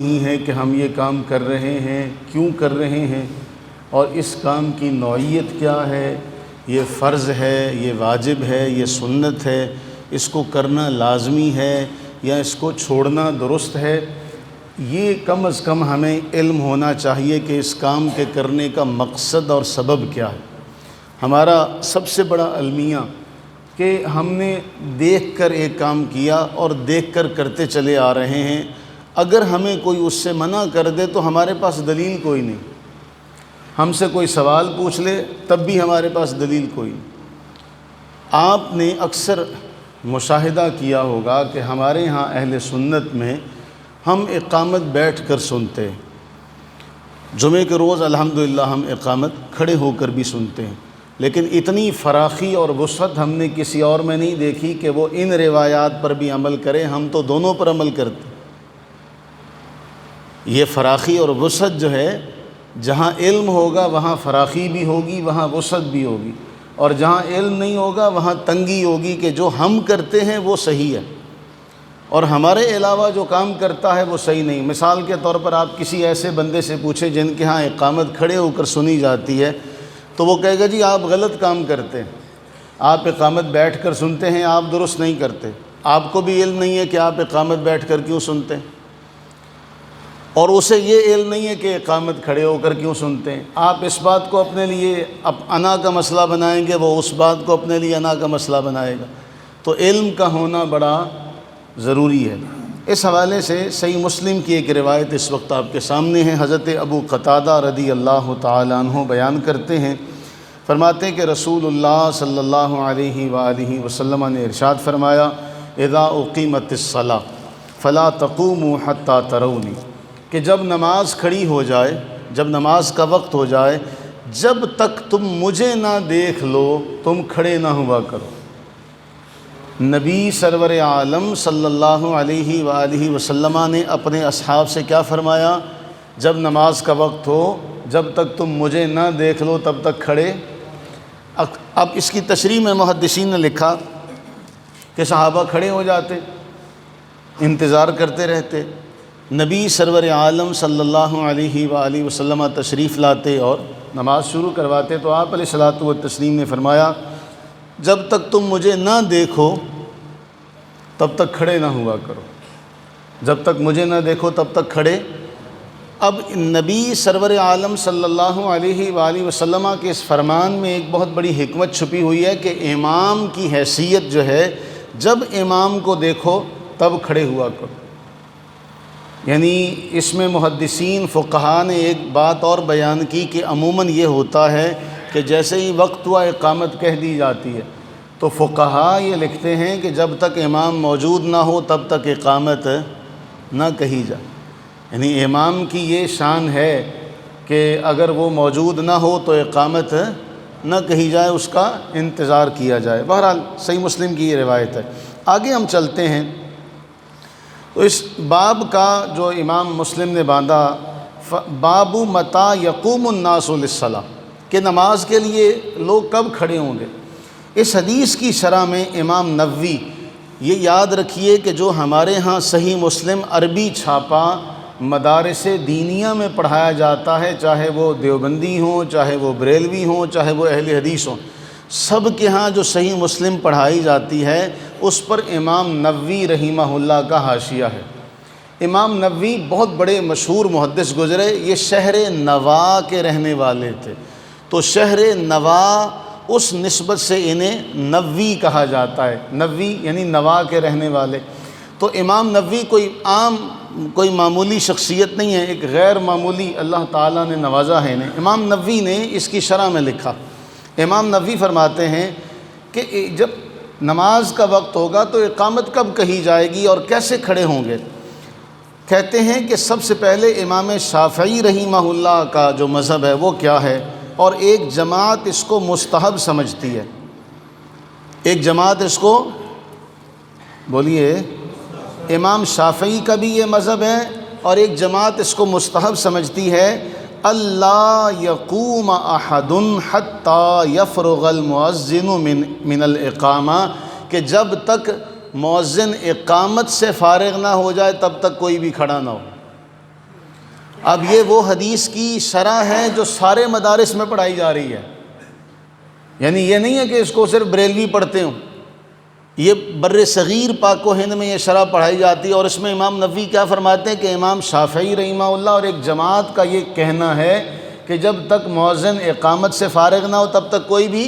نہیں ہے کہ ہم یہ کام کر رہے ہیں، کیوں کر رہے ہیں، اور اس کام کی نوعیت کیا ہے، یہ فرض ہے، یہ واجب ہے، یہ سنت ہے، اس کو کرنا لازمی ہے یا اس کو چھوڑنا درست ہے۔ یہ کم از کم ہمیں علم ہونا چاہیے کہ اس کام کے کرنے کا مقصد اور سبب کیا ہے۔ ہمارا سب سے بڑا المیہ کہ ہم نے دیکھ کر ایک کام کیا اور دیکھ کر کرتے چلے آ رہے ہیں۔ اگر ہمیں کوئی اس سے منع کر دے تو ہمارے پاس دلیل کوئی نہیں، ہم سے کوئی سوال پوچھ لے تب بھی ہمارے پاس دلیل کوئی نہیں۔ آپ نے اکثر مشاہدہ کیا ہوگا کہ ہمارے ہاں اہل سنت میں ہم اقامت بیٹھ کر سنتے ہیں، جمعے کے روز الحمدللہ ہم اقامت کھڑے ہو کر بھی سنتے ہیں، لیکن اتنی فراخی اور وسعت ہم نے کسی اور میں نہیں دیکھی کہ وہ ان روایات پر بھی عمل کرے۔ ہم تو دونوں پر عمل کرتے ہیں۔ یہ فراخی اور وسعت جو ہے، جہاں علم ہوگا وہاں فراخی بھی ہوگی، وہاں وسعت بھی ہوگی، اور جہاں علم نہیں ہوگا وہاں تنگی ہوگی کہ جو ہم کرتے ہیں وہ صحیح ہے اور ہمارے علاوہ جو کام کرتا ہے وہ صحیح نہیں۔ مثال کے طور پر آپ کسی ایسے بندے سے پوچھیں جن کے ہاں اقامت کھڑے ہو کر سنی جاتی ہے تو وہ کہے گا جی آپ غلط کام کرتے ہیں، آپ اقامت بیٹھ کر سنتے ہیں، آپ درست نہیں کرتے، آپ کو بھی علم نہیں ہے کہ آپ اقامت بیٹھ کر کیوں سنتے ہیں، اور اسے یہ علم نہیں ہے کہ اقامت کھڑے ہو کر کیوں سنتے ہیں۔ آپ اس بات کو اپنے لیے انا کا مسئلہ بنائیں گے، وہ اس بات کو اپنے لیے انا کا مسئلہ بنائے گا۔ تو علم کا ہونا بڑا ضروری ہے۔ اس حوالے سے صحیح مسلم کی ایک روایت اس وقت آپ کے سامنے ہے۔ حضرت ابو قتادہ رضی اللہ تعالیٰ عنہ بیان کرتے ہیں، فرماتے ہیں کہ رسول اللہ صلی اللہ علیہ وآلہ وسلم نے ارشاد فرمایا، اذا اقیمت الصلاۃ فلا تقوموا حتی ترونی، کہ جب نماز کھڑی ہو جائے، جب نماز کا وقت ہو جائے، جب تک تم مجھے نہ دیکھ لو تم کھڑے نہ ہوا کرو۔ نبی سرور عالم صلی اللہ علیہ وآلہ وسلم نے اپنے اصحاب سے کیا فرمایا؟ جب نماز کا وقت ہو، جب تک تم مجھے نہ دیکھ لو تب تک کھڑے۔ اب اس کی تشریح میں محدثین نے لکھا کہ صحابہ کھڑے ہو جاتے، انتظار کرتے رہتے، نبی سرور عالم صلی اللہ علیہ وآلہ وسلم تشریف لاتے اور نماز شروع کرواتے، تو آپ علیہ الصلوۃ والتسلیم نے فرمایا جب تک تم مجھے نہ دیکھو تب تک کھڑے نہ ہوا کرو، جب تک مجھے نہ دیکھو تب تک کھڑے۔ اب نبی سرور عالم صلی اللہ علیہ وآلہ وسلم کے اس فرمان میں ایک بہت بڑی حکمت چھپی ہوئی ہے کہ امام کی حیثیت جو ہے، جب امام کو دیکھو تب کھڑے ہوا کرو۔ یعنی اس میں محدثین فقہا نے ایک بات اور بیان کی کہ عموماً یہ ہوتا ہے کہ جیسے ہی وقت ہوا اقامت کہہ دی جاتی ہے، تو فقہا یہ لکھتے ہیں کہ جب تک امام موجود نہ ہو تب تک اقامت نہ کہی جائے۔ یعنی امام کی یہ شان ہے کہ اگر وہ موجود نہ ہو تو اقامت نہ کہی جائے، اس کا انتظار کیا جائے۔ بہرحال صحیح مسلم کی یہ روایت ہے۔ آگے ہم چلتے ہیں تو اس باب کا جو امام مسلم نے باندھا، باب متی یقوم الناس للصلاۃ، کہ نماز کے لیے لوگ کب کھڑے ہوں گے۔ اس حدیث کی شرح میں امام نووی، یہ یاد رکھیے کہ جو ہمارے ہاں صحیح مسلم عربی چھاپا مدارس دینیہ میں پڑھایا جاتا ہے، چاہے وہ دیوبندی ہوں، چاہے وہ بریلوی ہوں، چاہے وہ اہل حدیث ہوں، سب کے ہاں جو صحیح مسلم پڑھائی جاتی ہے اس پر امام نووی رحمہ اللہ کا حاشیہ ہے۔ امام نووی بہت بڑے مشہور محدث گزرے، یہ شہر نوا کے رہنے والے تھے، تو شہر نوا اس نسبت سے انہیں نووی کہا جاتا ہے۔ نووی یعنی نوا کے رہنے والے۔ تو امام نووی کوئی معمولی شخصیت نہیں ہے، ایک غیر معمولی اللہ تعالیٰ نے نوازا ہے انہیں۔ امام نووی نے اس کی شرح میں لکھا، امام نووی فرماتے ہیں کہ جب نماز کا وقت ہوگا تو اقامت کب کہی جائے گی اور کیسے کھڑے ہوں گے۔ کہتے ہیں کہ سب سے پہلے امام شافعی رحمہ اللہ کا جو مذہب ہے وہ کیا ہے، اور ایک جماعت اس کو مستحب سمجھتی ہے، ایک جماعت اس کو، بولیے، امام شافعی کا بھی یہ مذہب ہے اور ایک جماعت اس کو مستحب سمجھتی ہے، اللہ یقوم احد حتی یفرغ المؤذن من الاقامہ، کہ جب تک مؤذن اقامت سے فارغ نہ ہو جائے تب تک کوئی بھی کھڑا نہ ہو۔ اب یہ وہ حدیث کی شرح ہے جو سارے مدارس میں پڑھائی جا رہی ہے، یعنی یہ نہیں ہے کہ اس کو صرف بریلوی پڑھتے ہوں، یہ بر صغیر پاک و ہند میں یہ شرح پڑھائی جاتی ہے۔ اور اس میں امام نووی کیا فرماتے ہیں کہ امام شافعی رحمہ اللہ اور ایک جماعت کا یہ کہنا ہے کہ جب تک مؤذن اقامت سے فارغ نہ ہو تب تک کوئی بھی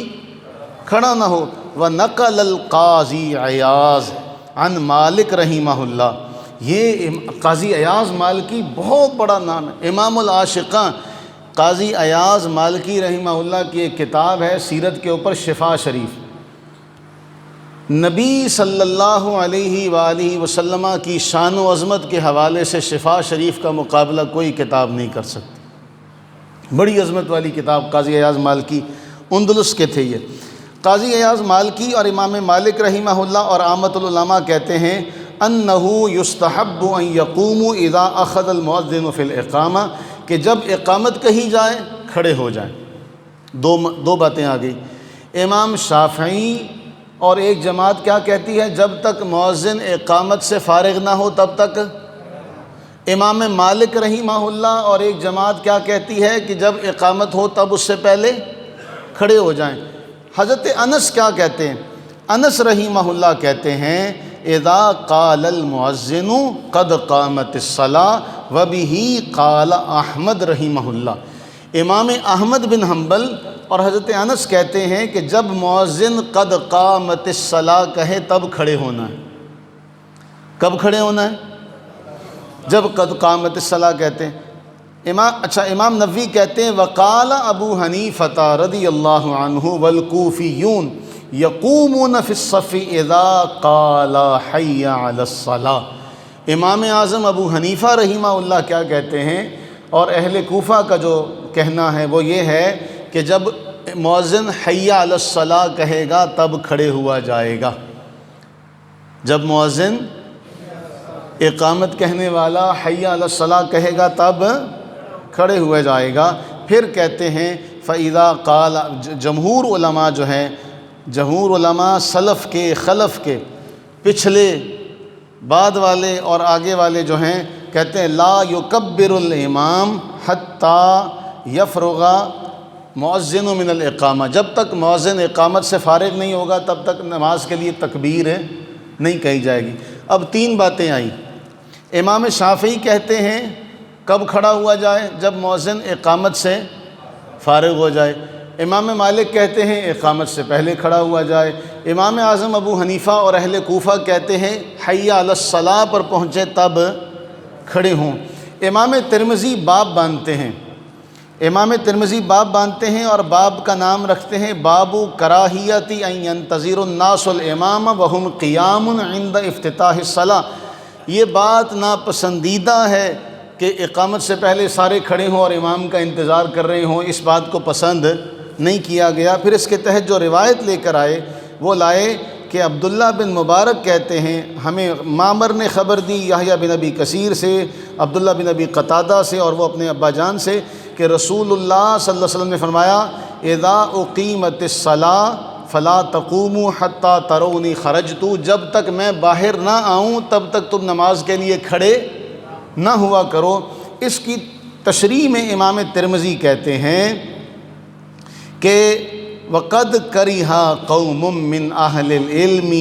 کھڑا نہ ہو۔ وَنَقَلَ الْقَاضِي عیاض عن مالک رحمہ اللہ، یہ قاضی ایاز مالکی بہت بڑا نام ہے، امام العاشقاں قاضی ایاز مالکی رحمہ اللہ کی ایک کتاب ہے سیرت کے اوپر، شفا شریف۔ نبی صلی اللہ علیہ وآلہ وسلم کی شان و عظمت کے حوالے سے شفا شریف کا مقابلہ کوئی کتاب نہیں کر سکتی، بڑی عظمت والی کتاب، قاضی ایاز مالکی اندلس کے تھے یہ۔ قاضی ایاز مالکی اور امام مالک رحمہ اللہ اور عامۃ العلماء کہتے ہیں انہ یستحب ان یقوموا اذا اخذ المؤذن فی الاقامہ، کہ جب اقامت کہی جائے کھڑے ہو جائیں۔ دو باتیں آ گئی۔ امام شافعی اور ایک جماعت کیا کہتی ہے؟ جب تک مؤذن اقامت سے فارغ نہ ہو تب تک۔ امام مالک رحمہ اللہ اور ایک جماعت کیا کہتی ہے کہ جب اقامت ہو تب اس سے پہلے کھڑے ہو جائیں۔ حضرت انس کیا کہتے ہیں؟ انس رحمہ اللہ کہتے ہیں اذا قال المؤذن قد قامت الصلاة وبه قال احمد رحمہ اللہ۔ امام احمد بن حنبل اور حضرت انس کہتے ہیں کہ جب مؤذن قد قامت الصلاة کہے تب کھڑے ہونا ہے۔ کب کھڑے ہونا ہے؟ جب قد قامت الصلاة کہتے ہیں۔ امام نووی کہتے ہیں وقال ابو حنیفہ رضی اللہ عنہ والکوفیون یقومون فی الصف اذا قال حی علی الصلاة۔ امام اعظم ابو حنیفہ رحمہ اللہ کیا کہتے ہیں، اور اہل کوفہ کا جو کہنا ہے وہ یہ ہے کہ جب مؤذن حی علی الصلاة کہے گا تب کھڑے ہوا جائے گا۔ جب مؤذن اقامت کہنے والا حی علی الصلاة کہے گا تب کھڑے ہوئے جائے گا۔ پھر کہتے ہیں فَإِذَا قَالَ، جمہور علماء جو ہیں، جمہور علماء سلف کے خلف کے پچھلے بعد والے اور آگے والے جو ہیں کہتے ہیں لا یکبر الامام حتی یفرغ مؤذن من الاقامہ، جب تک مؤذن اقامت سے فارغ نہیں ہوگا تب تک نماز کے لیے تکبیر نہیں کہی جائے گی۔ اب تین باتیں آئیں۔ امام شافعی کہتے ہیں کب کھڑا ہوا جائے؟ جب مؤذن اقامت سے فارغ ہو جائے۔ امام مالک کہتے ہیں اقامت سے پہلے کھڑا ہوا جائے۔ امام اعظم ابو حنیفہ اور اہل کوفہ کہتے ہیں حی علی الصلاة پر پہنچے تب کھڑے ہوں۔ امام ترمذی باب باندھتے ہیں، امام ترمذی باب باندھتے ہیں اور باب کا نام رکھتے ہیں باب کراہیت ان ینتظر الناس الامام وهم قیام عند افتتاح الصلاة۔ یہ بات ناپسندیدہ ہے کہ اقامت سے پہلے سارے کھڑے ہوں اور امام کا انتظار کر رہے ہوں، اس بات کو پسند نہیں کیا گیا۔ پھر اس کے تحت جو روایت لے کر آئے وہ لائے کہ عبداللہ بن مبارک کہتے ہیں ہمیں معمر نے خبر دی یحییٰ بن ابی کثیر سے، عبداللہ بن ابی قتادہ سے اور وہ اپنے ابا جان سے کہ رسول اللہ صلی اللہ علیہ وسلم نے فرمایا اذا اقیمت الصلاة فلا تقوموا حتی ترونی خرجت، جب تک میں باہر نہ آؤں تب تک تم نماز کے لیے کھڑے نہ ہوا کرو۔ اس کی تشریح میں امام ترمذی کہتے ہیں کہ وَقَدْ كَرِهَ قَوْمٌ مِّنْ أَهْلِ الْعِلْمِ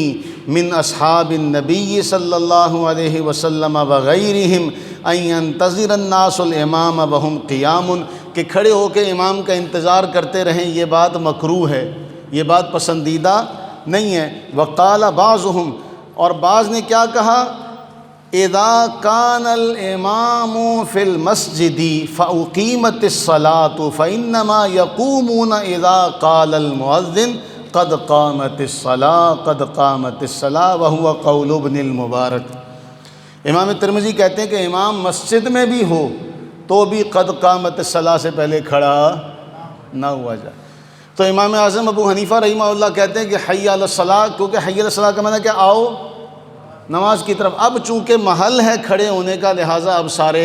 مِنْ أَصْحَابِ النَّبِيِّ صلی اللہ علیہ وسلم وغیرہم أَن يَنْتَظِرَ النَّاسُ الْإِمَامَ وَهُمْ قِيَامٌ، کہ کھڑے ہو کے امام کا انتظار کرتے رہیں، یہ بات مکروہ ہے، یہ بات پسندیدہ نہیں ہے۔ وَقَالَ بَعْضُهُمْ، اور بعض نے کیا کہا اذا كان الامام في المسجد فاقيمت الصلاة فانما يقومون اذا قال المؤذن قد قامت الصلاة قد قامت الصلاة وهو قول ابن المبارک۔ امام ترمذی کہتے ہیں کہ امام مسجد میں بھی ہو تو بھی قد قامت الصلاة سے پہلے کھڑا نہ ہوا جائے۔ تو امام اعظم ابو حنیفہ رحمہ اللہ کہتے ہیں کہ حی علی الصلاة، کیونکہ حی علی الصلاة کا معنی کیا؟ آؤ نماز کی طرف۔ اب چونکہ محل ہے کھڑے ہونے کا لہٰذا اب سارے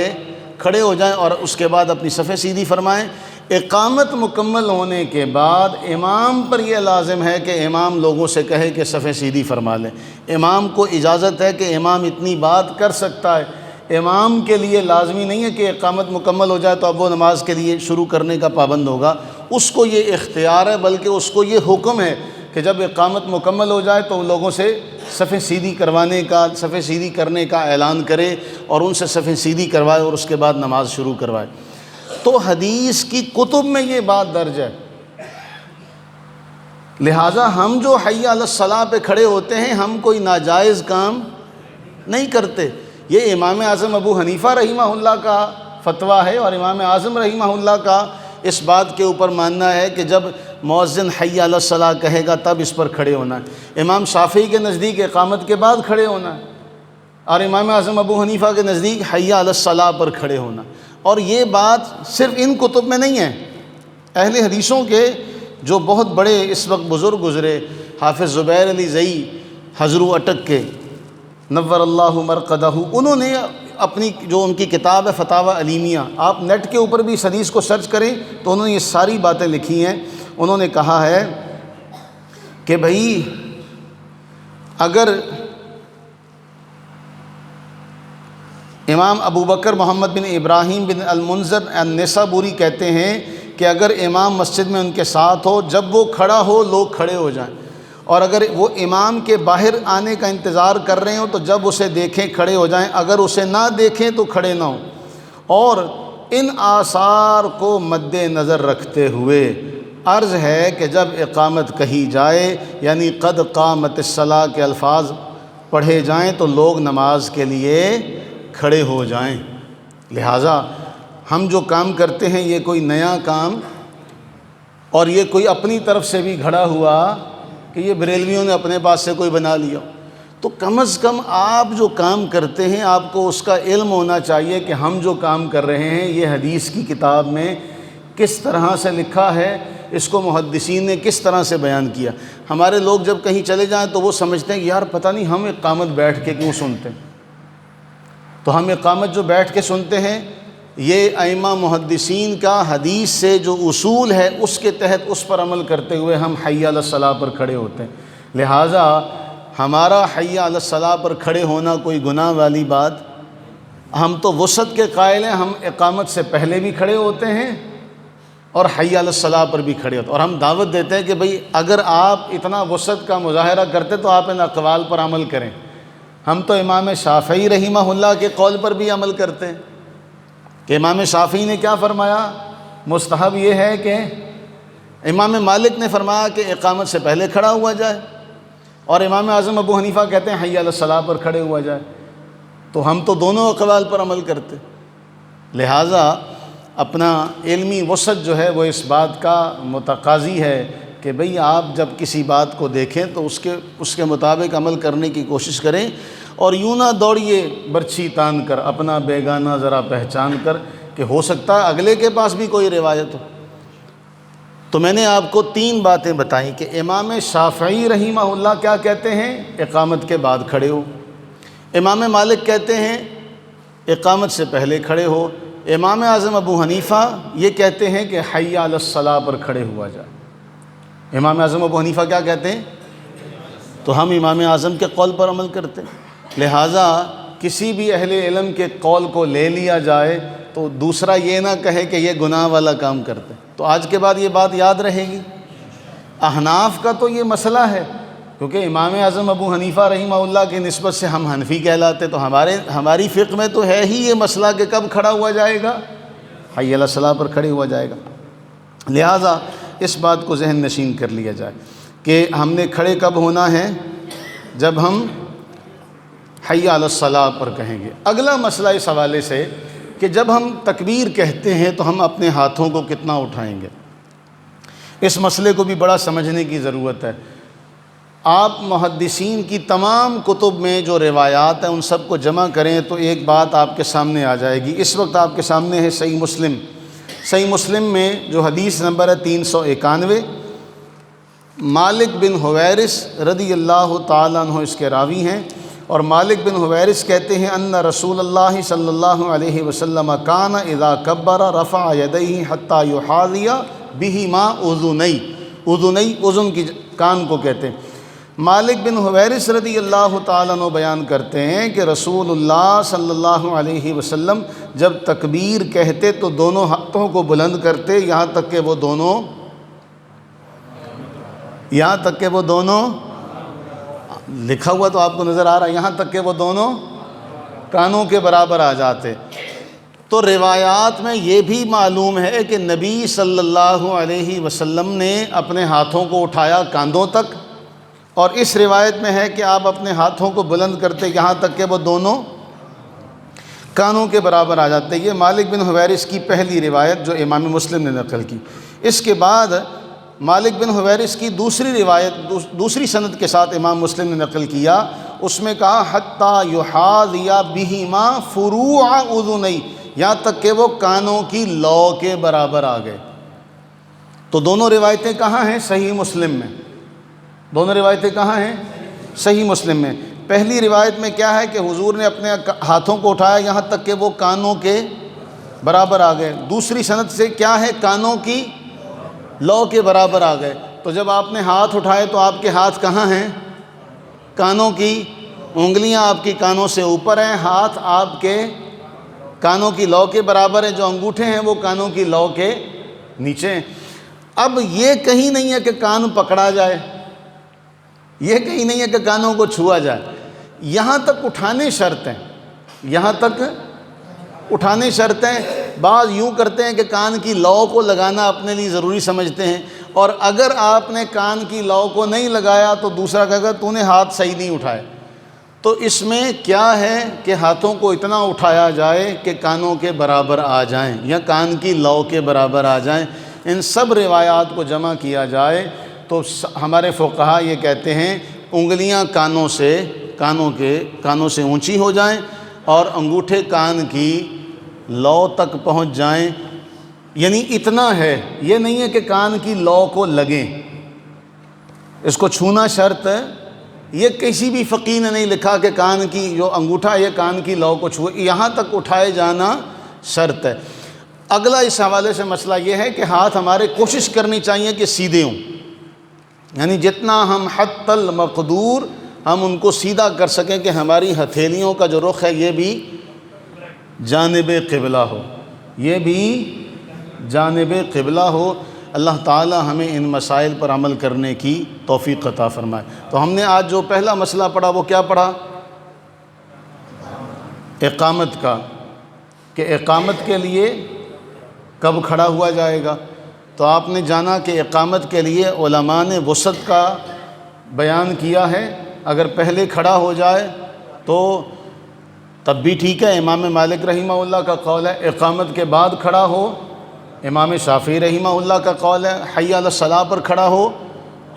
کھڑے ہو جائیں اور اس کے بعد اپنی صفیں سیدھی فرمائیں۔ اقامت مکمل ہونے کے بعد امام پر یہ لازم ہے کہ امام لوگوں سے کہے کہ صفیں سیدھی فرما لیں۔ امام کو اجازت ہے کہ امام اتنی بات کر سکتا ہے، امام کے لیے لازمی نہیں ہے کہ اقامت مکمل ہو جائے تو اب وہ نماز کے لیے شروع کرنے کا پابند ہوگا، اس کو یہ اختیار ہے، بلکہ اس کو یہ حکم ہے کہ جب اقامت مکمل ہو جائے تو لوگوں سے صفیں سیدھی صفیں سیدھی کرنے کا اعلان کرے اور ان سے صفیں سیدھی کروائے اور اس کے بعد نماز شروع کروائے۔ تو حدیث کی کتب میں یہ بات درج ہے، لہٰذا ہم جو حی علی الصلاۃ پہ کھڑے ہوتے ہیں ہم کوئی ناجائز کام نہیں کرتے۔ یہ امام اعظم ابو حنیفہ رحمہ اللہ کا فتویٰ ہے، اور امام اعظم رحمہ اللہ کا اس بات کے اوپر ماننا ہے کہ جب مؤذن حی علی الصلاۃ کہے گا تب اس پر کھڑے ہونا ہے۔ امام شافعی کے نزدیک اقامت کے بعد کھڑے ہونا ہے، اور امام اعظم ابو حنیفہ کے نزدیک حی علی الصلاۃ پر کھڑے ہونا۔ اور یہ بات صرف ان کتب میں نہیں ہے، اہل حدیثوں کے جو بہت بڑے اس وقت بزرگ گزرے، حافظ زبیر علی زئی حضرو اٹک کے نور اللہ مرقدہ، انہوں نے اپنی جو ان کی کتاب ہے فتاوی علیمیہ، آپ نیٹ کے اوپر بھی اس حدیث کو سرچ کریں تو انہوں نے یہ ساری باتیں لکھی ہیں۔ انہوں نے کہا ہے کہ بھئی اگر امام ابو بکر محمد بن ابراہیم بن المنذر النسابوری کہتے ہیں کہ اگر امام مسجد میں ان کے ساتھ ہو، جب وہ کھڑا ہو لوگ کھڑے ہو جائیں، اور اگر وہ امام کے باہر آنے کا انتظار کر رہے ہوں تو جب اسے دیکھیں کھڑے ہو جائیں، اگر اسے نہ دیکھیں تو کھڑے نہ ہوں۔ اور ان آثار کو مد نظر رکھتے ہوئے عرض ہے کہ جب اقامت کہی جائے، یعنی قد قامت الصلاۃ کے الفاظ پڑھے جائیں تو لوگ نماز کے لیے کھڑے ہو جائیں۔ لہٰذا ہم جو کام کرتے ہیں یہ کوئی نیا کام اور یہ کوئی اپنی طرف سے بھی گھڑا ہوا کہ یہ بریلویوں نے اپنے پاس سے کوئی بنا لیا، تو کم از کم آپ جو کام کرتے ہیں آپ کو اس کا علم ہونا چاہیے کہ ہم جو کام کر رہے ہیں یہ حدیث کی کتاب میں کس طرح سے لکھا ہے، اس کو محدثین نے کس طرح سے بیان کیا۔ ہمارے لوگ جب کہیں چلے جائیں تو وہ سمجھتے ہیں کہ یار پتہ نہیں ہم اقامت بیٹھ کے کیوں سنتے ہیں، تو ہم اقامت جو بیٹھ کے سنتے ہیں یہ ائمہ محدثین کا حدیث سے جو اصول ہے اس کے تحت اس پر عمل کرتے ہوئے ہم حی علی الصلاۃ پر کھڑے ہوتے ہیں۔ لہٰذا ہمارا حی علی الصلاۃ پر کھڑے ہونا کوئی گناہ والی بات، ہم تو وسعت کے قائل ہیں، ہم اقامت سے پہلے بھی کھڑے ہوتے ہیں اور حی علی الصلاۃ پر بھی کھڑے ہوتے ہیں، اور ہم دعوت دیتے ہیں کہ بھئی اگر آپ اتنا وسعت کا مظاہرہ کرتے تو آپ ان اقوال پر عمل کریں۔ ہم تو امام شافعی رحمہ اللہ کے قول پر بھی عمل کرتے ہیں کہ امام شافعی نے کیا فرمایا، مستحب یہ ہے کہ امام مالک نے فرمایا کہ اقامت سے پہلے کھڑا ہوا جائے، اور امام اعظم ابو حنیفہ کہتے ہیں حی علی الصلاۃ پر کھڑے ہوا جائے، تو ہم تو دونوں اقوال پر عمل کرتے۔ لہٰذا اپنا علمی وسعت جو ہے وہ اس بات کا متقاضی ہے کہ بھئی آپ جب کسی بات کو دیکھیں تو اس کے مطابق عمل کرنے کی کوشش کریں، اور یوں نہ دوڑیے برچھی تان کر اپنا بیگانہ ذرا پہچان کر کہ ہو سکتا ہے اگلے کے پاس بھی کوئی روایت ہو۔ تو میں نے آپ کو 3 باتیں بتائیں کہ امام شافعی رحمہ اللہ کیا کہتے ہیں، اقامت کے بعد کھڑے ہو، امام مالک کہتے ہیں اقامت سے پہلے کھڑے ہو، امام اعظم ابو حنیفہ یہ کہتے ہیں کہ حی علی الصلاۃ پر کھڑے ہوا جائے۔ امام اعظم ابو حنیفہ کیا کہتے ہیں، تو ہم امام اعظم کے قول پر عمل کرتے ہیں۔ لہٰذا کسی بھی اہل علم کے قول کو لے لیا جائے تو دوسرا یہ نہ کہے کہ یہ گناہ والا کام کرتے ہیں، تو آج کے بعد یہ بات یاد رہے گی۔ احناف کا تو یہ مسئلہ ہے، کیونکہ امام اعظم ابو حنیفہ رحمہ اللہ کی نسبت سے ہم حنفی کہلاتے، تو ہماری فقہ میں تو ہے ہی یہ مسئلہ کہ کب کھڑا ہوا جائے گا، حی علی الصلاۃ پر کھڑے ہوا جائے گا۔ لہٰذا اس بات کو ذہن نشین کر لیا جائے کہ ہم نے کھڑے کب ہونا ہے، جب ہم حی علی الصلاۃ پر کہیں گے۔ اگلا مسئلہ اس حوالے سے کہ جب ہم تکبیر کہتے ہیں تو ہم اپنے ہاتھوں کو کتنا اٹھائیں گے، اس مسئلے کو بھی بڑا سمجھنے کی ضرورت ہے۔ آپ محدثین کی تمام کتب میں جو روایات ہیں ان سب کو جمع کریں تو ایک بات آپ کے سامنے آ جائے گی۔ اس وقت آپ کے سامنے ہے صحیح مسلم۔ صحیح مسلم میں جو حدیث نمبر ہے 391، مالک بن حویرث رضی اللہ تعالیٰ عنہ اس کے راوی ہیں، اور مالک بن حویرث کہتے ہیں ان رسول اللہ صلی اللہ علیہ وسلم کان اذا کبر رفع یدیہ حتی یحاذی بہما اذنی، اذنی اذن کی کان کو کہتے ہیں۔ مالک بن حویرث رضی اللہ تعالیٰ عنہ بیان کرتے ہیں کہ رسول اللہ صلی اللہ علیہ وسلم جب تکبیر کہتے تو دونوں ہاتھوں کو بلند کرتے یہاں تک کہ وہ دونوں لکھا ہوا تو آپ کو نظر آ رہا ہے، یہاں تک کہ وہ دونوں کانوں کے برابر آ جاتے۔ تو روایات میں یہ بھی معلوم ہے کہ نبی صلی اللہ علیہ وسلم نے اپنے ہاتھوں کو اٹھایا کاندھوں تک، اور اس روایت میں ہے کہ آپ اپنے ہاتھوں کو بلند کرتے یہاں تک کہ وہ دونوں کانوں کے برابر آ جاتے۔ یہ مالک بن حویرث کی پہلی روایت جو امام مسلم نے نقل کی۔ اس کے بعد مالک بن حویرث کی دوسری روایت دوسری سند کے ساتھ امام مسلم نے نقل کیا، اس میں کہا حتیٰ یحاذی بہما فروع اذنی، یہاں تک کہ وہ کانوں کی لو کے برابر آ گئے۔ تو دونوں روایتیں کہاں ہیں؟ صحیح مسلم میں۔ دونوں روایتیں کہاں ہیں؟ صحیح مسلم میں۔ پہلی روایت میں کیا ہے کہ حضور نے اپنے ہاتھوں کو اٹھایا یہاں تک کہ وہ کانوں کے برابر آ گئے۔ دوسری سند سے کیا ہے؟ کانوں کی لو کے برابر آ گئے۔ تو جب آپ نے ہاتھ اٹھائے تو آپ کے ہاتھ کہاں ہیں؟ کانوں کی، انگلیاں آپ کی کانوں سے اوپر ہیں، ہاتھ آپ کے کانوں کی لو کے برابر ہیں، جو انگوٹھے ہیں وہ کانوں کی لو کے نیچے ہیں۔ اب یہ کہیں نہیں ہے کہ کان پکڑا جائے، یہ کہیں نہیں ہے کہ کانوں کو چھوا جائے، یہاں تک اٹھانے شرط ہیں، یہاں تک اٹھانے شرط ہیں۔ بعض یوں کرتے ہیں کہ کان کی لو کو لگانا اپنے لیے ضروری سمجھتے ہیں، اور اگر آپ نے کان کی لو کو نہیں لگایا تو دوسرا کہے گا تو نے ہاتھ صحیح نہیں اٹھائے۔ تو اس میں کیا ہے کہ ہاتھوں کو اتنا اٹھایا جائے کہ کانوں کے برابر آ جائیں یا کان کی لو کے برابر آ جائیں۔ ان سب روایات کو جمع کیا جائے تو ہمارے فقہا یہ کہتے ہیں انگلیاں کانوں سے اونچی ہو جائیں اور انگوٹھے کان کی لو تک پہنچ جائیں، یعنی اتنا ہے، یہ نہیں ہے کہ کان کی لو کو لگیں، اس کو چھونا شرط ہے۔ یہ کسی بھی فقیہ نے نہیں لکھا کہ کان کی جو انگوٹھا یہ کان کی لو کو چھوئے، یہاں تک اٹھائے جانا شرط ہے۔ اگلا اس حوالے سے مسئلہ یہ ہے کہ ہاتھ ہمارے کوشش کرنی چاہیے کہ سیدھے ہوں، یعنی جتنا ہم حتی المقدور ہم ان کو سیدھا کر سکیں کہ ہماری ہتھیلیوں کا جو رخ ہے یہ بھی جانب قبلہ ہو، یہ بھی جانب قبلہ ہو۔ اللہ تعالی ہمیں ان مسائل پر عمل کرنے کی توفیق عطا فرمائے۔ تو ہم نے آج جو پہلا مسئلہ پڑھا وہ کیا پڑھا؟ اقامت کا، کہ اقامت کے لیے کب کھڑا ہوا جائے گا۔ تو آپ نے جانا کہ اقامت کے لیے علماء نے وسط کا بیان کیا ہے، اگر پہلے کھڑا ہو جائے تو تب بھی ٹھیک ہے، امام مالک رحمہ اللہ کا قول ہے۔ اقامت کے بعد کھڑا ہو، امام شافعی رحمہ اللہ کا قول ہے۔ حی علی الصلاۃ پر کھڑا ہو،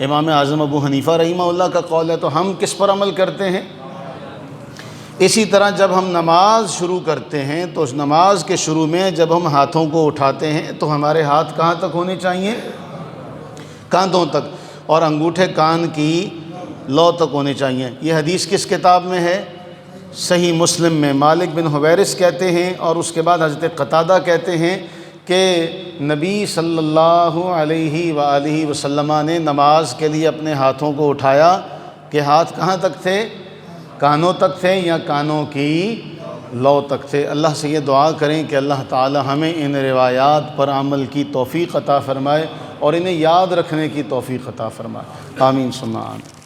امام اعظم ابو حنیفہ رحمہ اللہ کا قول ہے۔ تو ہم کس پر عمل کرتے ہیں؟ اسی طرح جب ہم نماز شروع کرتے ہیں تو اس نماز کے شروع میں جب ہم ہاتھوں کو اٹھاتے ہیں تو ہمارے ہاتھ کہاں تک ہونے چاہیے؟ کاندھوں تک، اور انگوٹھے کان کی لو تک ہونے چاہیے۔ یہ حدیث کس کتاب میں ہے؟ صحیح مسلم میں۔ مالک بن حویرث کہتے ہیں اور اس کے بعد حضرت قتادہ کہتے ہیں کہ نبی صلی اللہ علیہ وآلہ وسلم نے نماز کے لیے اپنے ہاتھوں کو اٹھایا کہ ہاتھ کہاں تک تھے؟ کانوں تک تھے یا کانوں کی لو تک تھے۔ اللہ سے یہ دعا کریں کہ اللہ تعالی ہمیں ان روایات پر عمل کی توفیق عطا فرمائے اور انہیں یاد رکھنے کی توفیق عطا فرمائے۔ آمین ثم آمین۔